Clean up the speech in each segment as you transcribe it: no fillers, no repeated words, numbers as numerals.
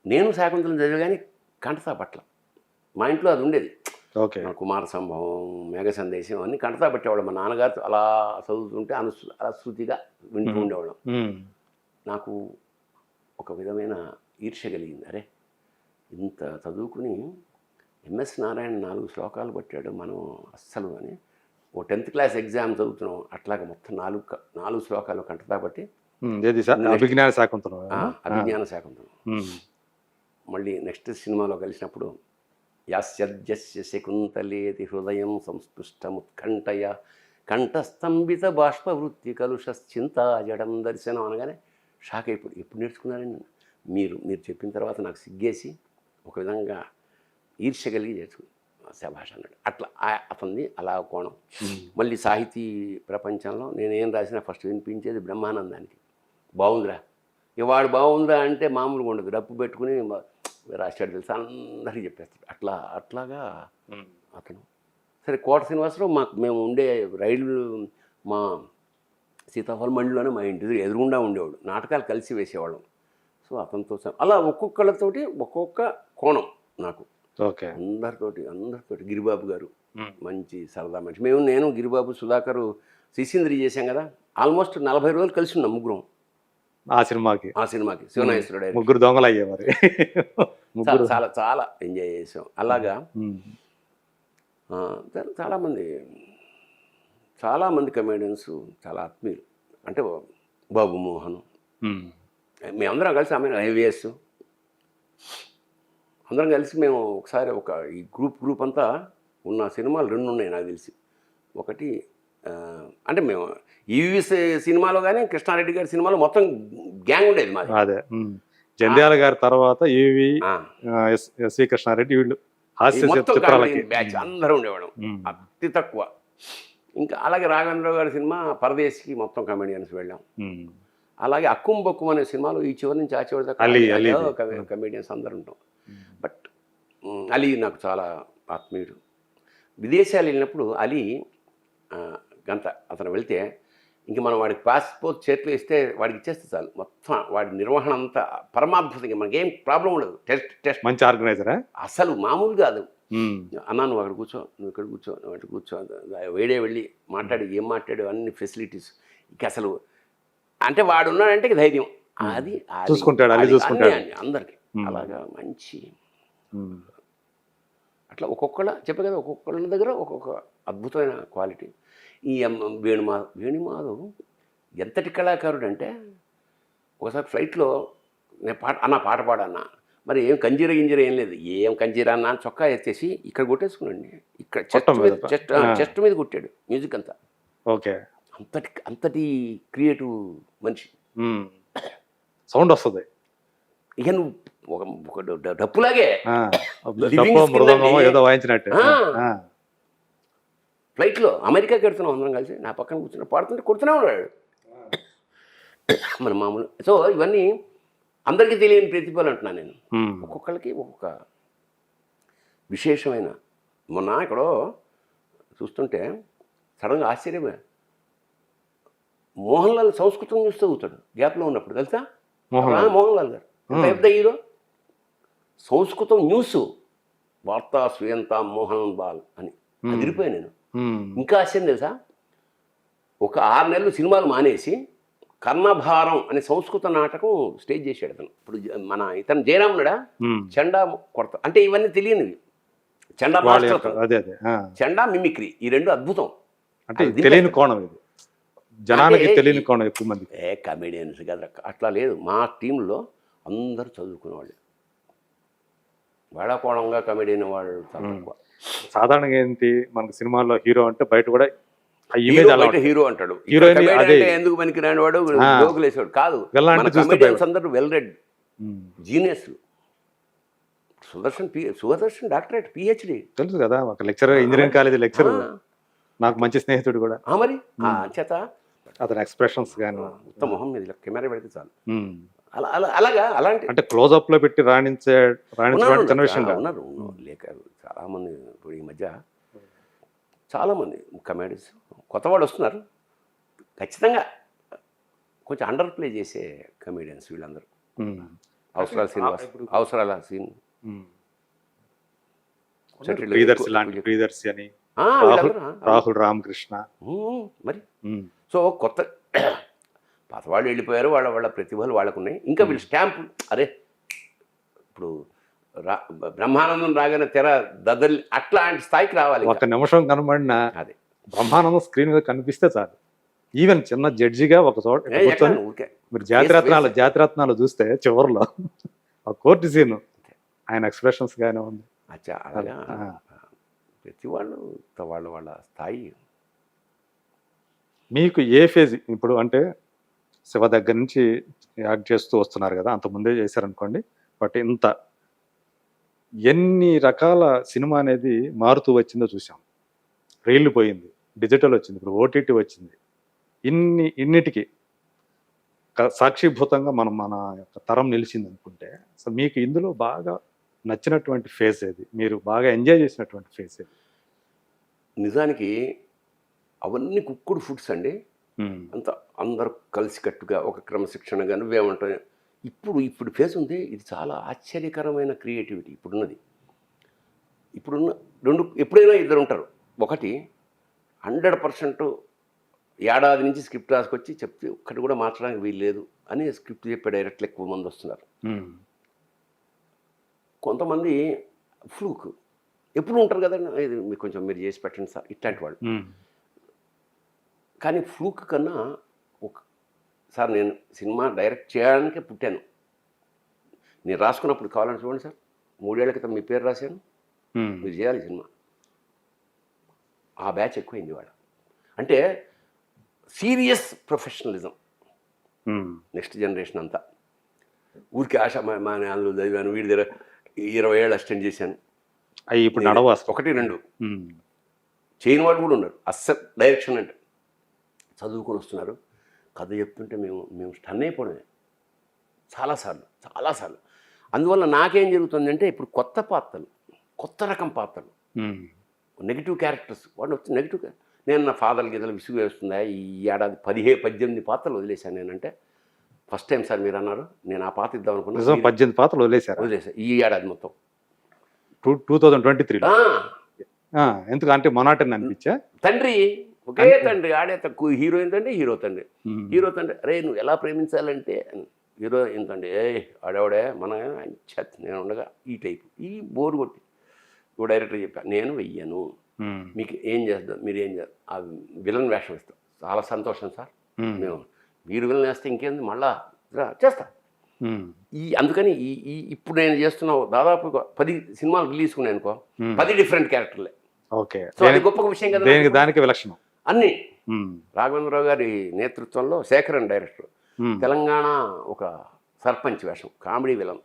నేను శాకుంతలం చదివా కానీ కంటతా పట్ల. మా ఇంట్లో అది ఉండేది. ఓకే. కుమార సంభవం, మేఘ సందేశం అన్నీ కంటతా పెట్టేవాళ్ళం. మా నాన్నగారితో అలా చదువుతుంటే అలా శృతిగా వింటూ ఉండేవాళ్ళం. నాకు ఒక విధమైన ఈర్ష్య కలిగింది. అరే ఇంత చదువుకుని ఎంఎస్ నారాయణ 4 శ్లోకాలు పట్టాడు, మనం అస్సలు అని. ఓ 10th క్లాస్ ఎగ్జామ్ చదువుతున్నాం, అట్లాగే మొత్తం 4 శ్లోకాలు కంటతా పట్టి ఏది సార్? అభిజ్ఞాన శాకుంతలం. అభిజ్ఞాన శాకుంతలం. మళ్ళీ నెక్స్ట్ సినిమాలో కలిసినప్పుడు యాస్యద్యస్య శకుంతలేతి హృదయం సంస్పృష్టముత్కంఠయ కంఠస్తంభిత బాష్పవృత్తి కలుషశ్చింతా జడం దర్శనం అనగానే షాక్ అయిపోయి, ఎప్పుడు నేర్చుకున్నారండి మీరు చెప్పిన తర్వాత నాకు సిగ్గేసి ఒక విధంగా ఈర్ష్య కలిగి చేసుకుని శభాష్ అన్నాడు. అట్లా అతనిది అలా కోణం. మళ్ళీ సాహితీ ప్రపంచంలో నేనేం రాసినా ఫస్ట్ వినిపించేది బ్రహ్మానందానికి. బాగుందిరా, ఇవాడు బాగుందిరా అంటే మామూలుగా ఉండదు, డప్పు పెట్టుకుని రాశాడు తెలుసా అందరికీ చెప్పేస్తాడు. అట్లాగా అతను. సరే కోట శ్రీనివాసరావు మేము ఉండే రైలు మా సీతాఫలం మండిలోనే మా ఇంటి ఎదురుగుండా ఉండేవాడు. నాటకాలు కలిసి వేసేవాళ్ళం. సో అతనితో అలా ఒక్కొక్కళ్ళతోటి ఒక్కొక్క కోణం నాకు. ఓకే. అందరితోటి గిరిబాబు గారు మంచి సరదా మనిషి. నేను గిరిబాబు, సుధాకర్ శిశీంద్రి చేశాం కదా, ఆల్మోస్ట్ 40 రోజులు కలిసి ఉన్నాం ముగ్గురం ఆ సినిమాకి. శివనాగేశ్వరుడు ముగ్గురు దొంగలు అయ్యే మరి. చాలా చాలా ఎంజాయ్ చేసాం. అలాగా చాలామంది కమేడియన్స్ చాలా ఆత్మీయులు. అంటే బాబు మోహన్, మేమందరం కలిసి ఐవిఎస్ అందరం కలిసి మేము ఒకసారి ఈ గ్రూప్ అంతా ఉన్న సినిమాలు 2 ఉన్నాయి నాకు తెలిసి. ఒకటి అంటే మేము ఈవీ సినిమాలో కానీ కృష్ణారెడ్డి గారి సినిమాలో మొత్తం గ్యాంగ్ ఉండేది మాది. అదే జంధ్యాల గారి తర్వాత ఈవి, ఎస్వి కృష్ణారెడ్డి, వీళ్ళు బ్యాచ్ అందరూ ఉండేవాళ్ళం, అతి తక్కువ. ఇంకా అలాగే రాఘవేంద్రరావు గారి సినిమా పరదేశికి మొత్తం కమెడియన్స్ వెళ్ళాం. అలాగే అక్కుం బక్కుం అనే సినిమాలో ఈ చివరి నుంచి ఆ చివరి దాకా కమెడియన్స్ అందరు ఉంటాం. బట్ అలీ నాకు చాలా ఆత్మీయుడు. విదేశాలు వెళ్ళినప్పుడు అలీ గంట అతను వెళ్తే ఇంక మనం వాడికి పాస్పోర్ట్ చేతిలో ఇస్తే వాడికి ఇచ్చేస్తే చాలు, మొత్తం వాడి నిర్వహణ అంతా పరమాద్భుతంగా, మనకేం ప్రాబ్లం ఉండదు. టెస్ట్ మంచి ఆర్గనైజరా అసలు, మామూలు కాదు. అన్నా నువ్వు అక్కడ కూర్చో, నువ్వు ఇక్కడ కూర్చో, నువ్వు అక్కడ కూర్చో, వేడే వెళ్ళి మాట్లాడి ఏం మాట్లాడు అన్ని ఫెసిలిటీస్. ఇక అసలు అంటే వాడు ఉన్నాడంటే ధైర్యం అది చూసుకుంటాడు అందరికి. అలాగా మంచి అట్లా చెప్పే కదా ఒక్కొక్కళ్ళ దగ్గర ఒక్కొక్క అద్భుతమైన క్వాలిటీ. ఈ వేణుమాధవ్ ఎంతటి కళాకారుడు అంటే, ఒకసారి ఫ్లైట్లో నేను పాట పాడన్నా, మరి ఏం కంజీర ఏం లేదు, ఏం కంజీరా అన్న చొక్కా ఎత్తేసి ఇక్కడ కొట్టేసుకున్నాండి, ఇక్కడ చెస్ట్ మీద కొట్టాడు మ్యూజిక్ అంతా. ఓకే. అంతటి క్రియేటివ్ మనిషి. సౌండ్ వస్తుంది. ఇక నువ్వు ఒక డప్పులాగే ఏదో వాయించినట్టు. ఫ్లైట్లో అమెరికాకి వెళ్తున్నాం అందరం కలిసి, నా పక్కన కూర్చున్నా పాడుతుంటే కొడుతూనే ఉన్నాడు మన మామూలు. సో ఇవన్నీ అందరికీ తెలియని ప్రతిభలు అంటున్నాను నేను. ఒక్కొక్కళ్ళకి ఒక్కొక్క విశేషమైన. మొన్న ఎక్కడో చూస్తుంటే సడన్గా ఆశ్చర్యమే, మోహన్ లాల్ సంస్కృతం చూస్తూ చదువుతాడు గ్యాప్లో ఉన్నప్పుడు, తెలుసా? మోహన్ లాల్ గారు పెద్ద హీరో. సంస్కృతం న్యూస్ వార్తా శ్రీయంత మోహన్ లాల్ అని అదిరిపోయాను నేను. ఇంకా ఆశ్చర్యం తెలుసా, ఒక 6 నెలలు సినిమాలు మానేసి కర్ణభారం అనే సంస్కృత నాటకం స్టేజ్ చేశాడు అతను. ఇప్పుడు ఇతను జయరాముడా చండా కొడత అంటే ఇవన్నీ తెలియనివి. చండా చండా మిమిక్రీ, ఈ 2 అద్భుతం. అంటే తెలియని కోణం ఇది, జనానికి తెలియని కోణం ఎక్కువ మంది. కమెడియన్స్ కదా అట్లా లేదు. మా టీంలో అందరూ చదువుకునే వాళ్ళు, వేళాకోళంగా కమెడియన్ వాళ్ళు చాలా తక్కువ. సాధారణంగా ఏంటి మనకు సినిమాల్లో హీరో అంటే బయట కూడా ఇమేజ్ హీరో అంటాడు, ఎందుకు పనికి రాని వాడు జోకులేసాడు కాదు. కమెడియన్స్ అందరూ well read genius. Sudarshan doctorate PhD తెలుసు కదా, ఒక లెక్చరర్, ఇంజనీరింగ్ కాలేజ్ లెక్చరర్, నాకు మంచి స్నేహితుడు కూడా. మరి చేత అతని ఎక్స్ప్రెషన్స్ కానీ మొత్తం మొహం మీద కెమెరా పెడితే చాలు. అలాగా అలాంటి అంటే క్లోజ్అప్ లో పెట్టి ఉన్నారు లేక చాలామంది. ఇప్పుడు ఈ మధ్య చాలామంది కమెడీస్ కొత్తవాడు వస్తున్నారు, ఖచ్చితంగా కొంచెం అండర్ ప్లే చేసే కమెడియన్స్ వీళ్ళందరూ. అవసరాల శ్రీనివాస్, అవసరాల సీన్, సెటిల్ ప్రియదర్శి లాంటి ప్రియదర్శి అని, రాహుల్ రామకృష్ణ. మరి సో కొత్త పాతవాళ్ళు వెళ్ళిపోయారు, వాళ్ళ వాళ్ళ ప్రతిభలు వాళ్ళకు ఉన్నాయి. ఇంకా వీళ్ళు స్టాంపు అరే ఇప్పుడు బ్రహ్మానందం రాగానే తెర దద్దరి అట్లాంటి స్థాయికి రావాలి. ఒక నిమిషం కనబడిన అదే బ్రహ్మానందం స్క్రీన్ మీద కనిపిస్తే చాలు. ఈవెన్ చిన్న జడ్జిగా ఒక చోట కూర్చొని మీరు జాతిరత్నాలు చూస్తే చివరిలో ఆ కోర్టు సీన్ ఆయన ఎక్స్ప్రెషన్స్ గానే ఉంది. అచ్చా అలాగా ప్రతి వాళ్ళు వాళ్ళ వాళ్ళ స్థాయి. మీకు ఏ ఫేజ్ ఇప్పుడు అంటే శివ దగ్గర నుంచి యాక్ట్ చేస్తూ వస్తున్నారు కదా, అంత ముందే చేశారనుకోండి, బట్ ఇంత ఎన్ని రకాల సినిమా అనేది మారుతూ వచ్చిందో చూసాం. రీళ్లు పోయింది, డిజిటల్ వచ్చింది, ఇప్పుడు ఓటీటీ వచ్చింది. ఇన్నిటికీ సాక్షిభూతంగా మన యొక్క తరం నిలిచింది అనుకుంటే, సో మీకు ఇందులో బాగా నచ్చినటువంటి ఫేజ్ ఏది, మీరు బాగా ఎంజాయ్ చేసినటువంటి ఫేజ్ ఏది? నిజానికి అవన్నీ కుక్కుడు ఫుడ్స్ అండి. అంత అందరూ కలిసికట్టుగా ఒక క్రమశిక్షణగా నువ్వేమంటావు. ఇప్పుడు ఫేజ్ ఉంది, ఇది చాలా ఆశ్చర్యకరమైన క్రియేటివిటీ ఇప్పుడున్నది. ఇప్పుడున్న ఎప్పుడైనా ఇద్దరు ఉంటారు. ఒకటి 100% ఏడాది నుంచి స్క్రిప్ట్ రాసుకొచ్చి చెప్తే ఒక్కటి కూడా మార్చడానికి వీలు లేదు అని స్క్రిప్ట్ చెప్పే డైరెక్ట్లు ఎక్కువ మంది వస్తున్నారు. కొంతమంది ఫ్లూక్ ఎప్పుడు ఉంటారు కదండి, ఇది మీకు కొంచెం మీరు చేసి పెట్టండి సార్ ఇట్లాంటి వాళ్ళు. కానీ ఫ్లూక్ కన్నా సార్ నేను సినిమా డైరెక్ట్ చేయడానికే పుట్టాను, నేను రాసుకున్నప్పుడు కావాలని చూడండి సార్, 3 ఏళ్ల క్రితం మీ పేరు రాశాను, మీరు చేయాలి సినిమా. ఆ బ్యాచ్ ఎక్కువైంది వాడు. అంటే సీరియస్ ప్రొఫెషనలిజం నెక్స్ట్ జనరేషన్ అంతా. ఊరికి ఆశ మా అందులో చదివాను, వీడి దగ్గర 20 ఏళ్ళు అసిస్టెంట్ చేశాను, అవి ఇప్పుడు నడవ 1-2 చేయని వాళ్ళు కూడా ఉన్నారు. అస్సలు డైరెక్షన్ అంటే చదువుకొని వస్తున్నారు, కథ చెప్తుంటే మేము స్టన్ అయిపోవడమే చాలాసార్లు. అందువల్ల నాకేం జరుగుతుందంటే ఇప్పుడు కొత్త రకం పాత్రలు, నెగిటివ్ క్యారెక్టర్స్ వాడు వచ్చి నెగిటివ్. నేను నా ఫాదర్ గీతలు విసుగు వేస్తుందా, ఈ ఏడాది 17-18 పాత్రలు వదిలేశాను నేనంటే. ఫస్ట్ టైం సార్ మీరు అన్నారు, నేను ఆ పాత్ర ఇద్దాం అనుకున్నా. 18 పాత్రలు వదిలేశా ఈ ఏడాది మొత్తం 2023. ఎందుకు అంటే మొనాటని అనిపించా. తండ్రి ఒకే తండ్రి, ఆడే తక్కువ హీరోయిన్ తండ్రి, హీరో తండ్రి. అరే నువ్వు ఎలా ప్రేమించాలంటే హీరో ఏంటండి, ఆడేవాడే మన నేను ఉండగా ఈ టైపు ఈ బోరు కొట్టి ఓ డైరెక్టర్ చెప్పా, నేను వెయ్యను, మీకు ఏం చేద్దాం, మీరు ఏం చేద్దాం, ఆ విలన్ వేషం ఇస్తాం. చాలా సంతోషం సార్, మీరు విలన్ వేస్తే ఇంకేంది మళ్ళా చేస్తా. అందుకని ఇప్పుడు నేను చేస్తున్న దాదాపు 10 సినిమాలు రిలీజ్ ఉన్నాయి అనుకో, 10 డిఫరెంట్ క్యారెక్టర్లే. ఓకే, సో అది గొప్ప విషయం కదా. దానికి విలక్షణం అన్ని రాఘవేంద్రరావు గారి నేతృత్వంలో శేఖరన్ డైరెక్టర్, తెలంగాణ ఒక సర్పంచ్ వేషం, కామెడీ విలన్.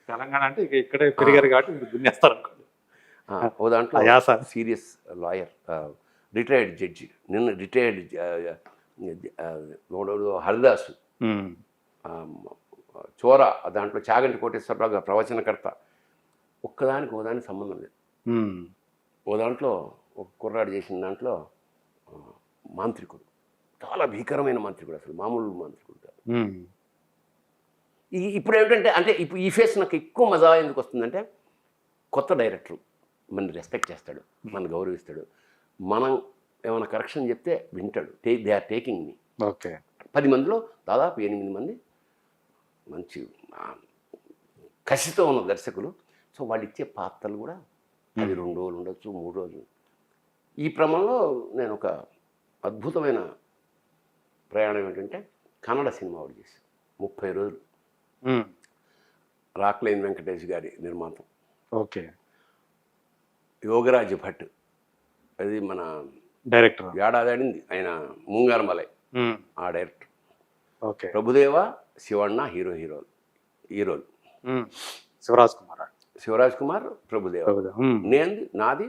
తెలంగాణ అంటే ఇక్కడే పెరిగారు కాబట్టి దున్నేస్తారు అనుకోండి. ఓ దాంట్లో సీరియస్ లాయర్, రిటైర్డ్ జడ్జి, నిన్న రిటైర్డ్ హరిదాసు, చోర దాంట్లో చాగంటి కోటేశ్వరరావు గారు ప్రవచనకర్త. ఓదానికి సంబంధం లేదు. ఓ దాంట్లో ఒక కుర్రాడు చేసిన దాంట్లో మాంత్రికుడు, చాలా భీకరమైన మాంత్రికుడు, అసలు మామూలు మాంత్రికుడు కాదు. ఇప్పుడు ఏమిటంటే అంటే ఇప్పుడు ఈ ఫేస్ నాకు ఎక్కువ మజా ఎందుకు వస్తుందంటే, కొత్త డైరెక్టర్ మన రెస్పెక్ట్ చేస్తాడు, మన గౌరవిస్తాడు, మనం ఏమైనా కరెక్షన్ చెప్తే వింటాడు. They are taking me. Okay, 10 మందిలో దాదాపు 8 మంది మంచి కసితో ఉన్న దర్శకులు. సో వాళ్ళు ఇచ్చే పాత్రలు కూడా అది 2 రోజులు ఉండొచ్చు, 3 రోజులు. ఈ క్రమంలో నేను ఒక అద్భుతమైన ప్రయాణం ఏంటంటే కన్నడ సినిమా ఒకటి చేశాను 30 రోజులు. రాక్లైన్ వెంకటేష్ గారి నిర్మాతం. ఓకే, యోగరాజ్ భట్ అది మన డైరెక్టర్, ఏడాది ఆడింది ఆయన, ముంగారమలై ఆ డైరెక్టర్. ఓకే, ప్రభుదేవ, శివಣ್ణ హీరోలు. శివరాజ్ కుమార్, ప్రభుదేవ. నాది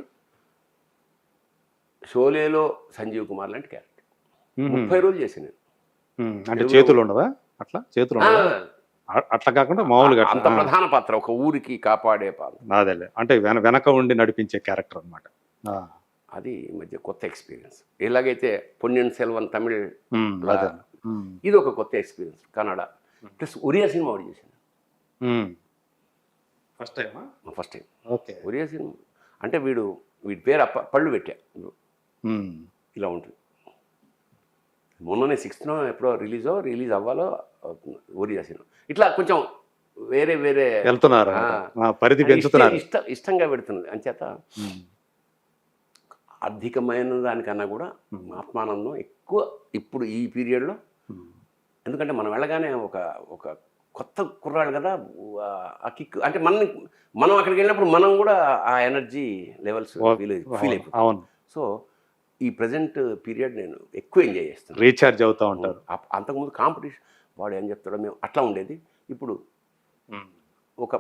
షోలేలో సంజీవ్ కుమార్ లాంటి క్యారెక్టర్. 30 రోజులు చేశాను నేను. అంటే చేతులు ఉండవా అట్లా? చేతులు అట్లా కాకుండా మామూలుగా అంత ప్రధాన పాత్ర, ఒక ఊరికి కాపాడే పాత్ర. అదేలే, అంటే వెనక ఉండి నడిపించే క్యారెక్టర్ అనమాట. అది ఈ మధ్య కొత్త ఎక్స్పీరియన్స్. ఎలాగైతే పొన్నియిన్ సెల్వన్ తమిళ్, ఇది ఒక కొత్త experience. Kannada plus Oriya cinema ఒకటి చేశాను ఫస్ట్ టైమా? First time. Okay. Oriya cinema అంటే వీడి పేరు పళ్ళు పెట్టా, ఇలా ఉంటుంది. మొన్ననే 6th ఎప్పుడో రిలీజ్ అవ్వాలో ఒరియా సినిమా. ఇట్లా కొంచెం వేరే వేరే వెళ్తున్నారు, పరిధి పెంచుతున్నారు. ఇష్టంగా పెడుతున్నది. అంచేత ఆర్థికమైన దానికన్నా కూడా ఆత్మానందం ఎక్కువ ఇప్పుడు ఈ పీరియడ్లో. ఎందుకంటే మనం వెళ్ళగానే ఒక కొత్త కుర్రాడు కదా, ఆ కిక్ అంటే మనం అక్కడికి వెళ్ళినప్పుడు మనం కూడా ఆ ఎనర్జీ లెవెల్స్ ఫీల్ అయిపోతుంది. అవును. సో ఈ ప్రజెంట్ పీరియడ్ నేను ఎక్కువ ఎంజాయ్ చేస్తాను. రీఛార్జ్ అవుతూ ఉంటారు. అంతకుముందు కాంపిటీషన్ వాడు ఏం చెప్తాడో మేము అట్లా ఉండేది. ఇప్పుడు ఒక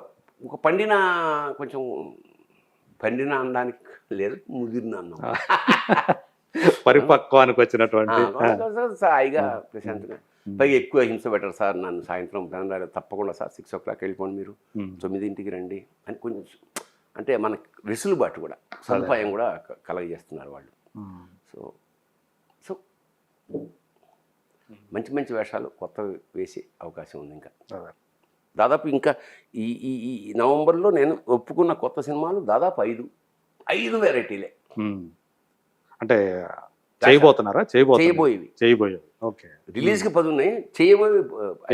కొంచెం పండిన అనడానికి లేదు, ముదిరిన అన్నాం, పరిపక్వానికి వచ్చినటువంటి హాయిగా ప్రశాంతంగా. పైగా ఎక్కువ హింస పెట్టరు సార్ నన్ను. సాయంత్రం తప్పకుండా సార్ 6 o'clock వెళ్ళిపోండి, మీరు 9ంటికి రండి అని కొంచెం అంటే మనకి వెసులుబాటు కూడా సదుపాయం కూడా కలగజేస్తున్నారు వాళ్ళు. సో మంచి మంచి వేషాలు కొత్తవి వేసే అవకాశం ఉంది. ఇంకా దాదాపు ఇంకా ఈ నవంబర్లో నేను ఒప్పుకున్న కొత్త సినిమాలు దాదాపు 5 వెరైటీలే. అంటే చేయబోతున్నారా? చేయబోయేవి. ఓకే. రిలీజ్కి 10 ఉన్నాయి, చేయబోయేవి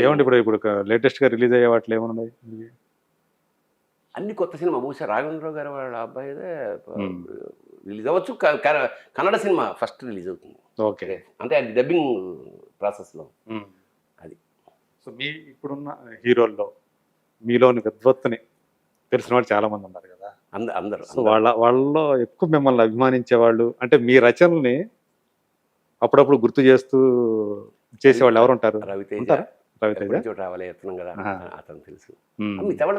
ఏమంటే ఇప్పుడు లేటెస్ట్గా రిలీజ్ అయ్యే వాటిలో ఏమున్నాయి? అన్ని కొత్త సినిమా. బహుశా రాఘవేంద్రరావు గారు వాళ్ళ అబ్బాయిదే రిలీజ్ అవ్వచ్చు. కన్నడ సినిమా ఫస్ట్ రిలీజ్ అవుతుంది. ఓకే. అంటే అది డబ్బింగ్ ప్రాసెస్లో. అది. సో మీ ఇప్పుడున్న హీరోల్లో మీలోని విద్వత్తుని తెలిసిన వాళ్ళు చాలా మంది ఉన్నారు కదా, అందరూ. సో వాళ్ళలో ఎక్కువ మిమ్మల్ని అభిమానించే వాళ్ళు, అంటే మీ రచనల్ని అప్పుడప్పుడు గుర్తు చేస్తూ చేసేవాళ్ళు ఎవరు ఉంటారు? రవితేజ. రవితేజ రావాలి ఎత్తున్నాం కదా, అతను తెలుసు. మిగతా